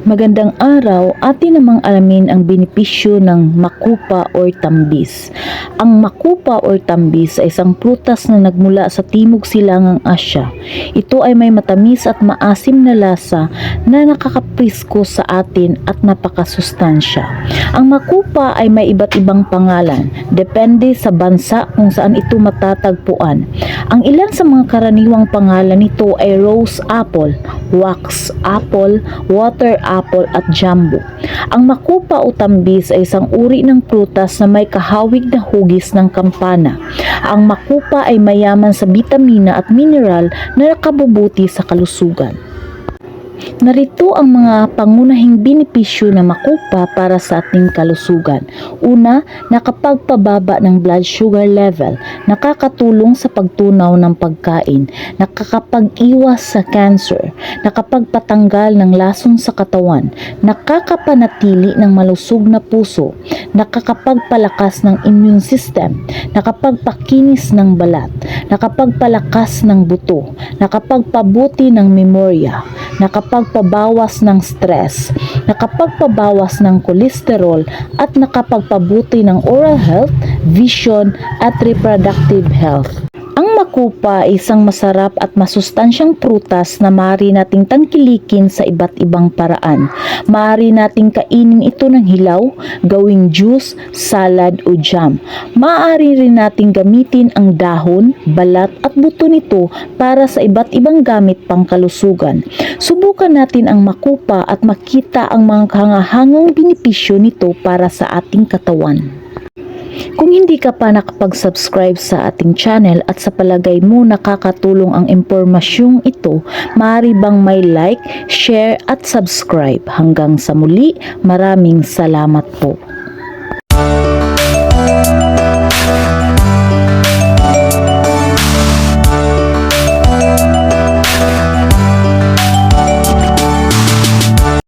Magandang araw, atin namang alamin ang benepisyo ng makupa or tambis. Ang makupa or tambis ay isang prutas na nagmula sa Timog Silangang Asya. Ito ay may matamis at maasim na lasa na nakakaprisko sa atin at napakasustansya. Ang makupa ay may iba't ibang pangalan, depende sa bansa kung saan ito matatagpuan. Ang ilan sa mga karaniwang pangalan nito ay rose apple, wax apple, water apple at jumbo. Ang makupa o tambis ay isang uri ng prutas na may kahawig na hugis ng kampana. Ang makupa ay mayaman sa bitamina at mineral na nakabubuti sa kalusugan. Narito ang mga pangunahing benepisyo ng makupa para sa ating kalusugan. Una, nakapagpababa ng blood sugar level, nakakatulong sa pagtunaw ng pagkain, nakakapag-iwas sa cancer, nakapagpatanggal ng lason sa katawan, nakakapanatili ng malusog na puso, nakakapagpalakas ng immune system, nakapagpakinis ng balat, nakapagpalakas ng buto, nakapagpabuti ng memorya, nakapagpabawas ng stress, nakapagpabawas ng kolesterol at nakapagpabuti ng oral health, vision at reproductive health. Ang makupa ay isang masarap at masustansyang prutas na maaari nating tangkilikin sa iba't ibang paraan. Maaari nating kainin ito ng hilaw, gawing juice, salad o jam. Maaari rin nating gamitin ang dahon, balat at buto nito para sa iba't ibang gamit pangkalusugan. Subukan natin ang makupa at makita ang mga kahangahangang benepisyo nito para sa ating katawan. Kung hindi ka pa nakapag-subscribe sa ating channel at sa palagay mo nakakatulong ang impormasyong ito, maaari bang may like, share at subscribe. Hanggang sa muli, maraming salamat po.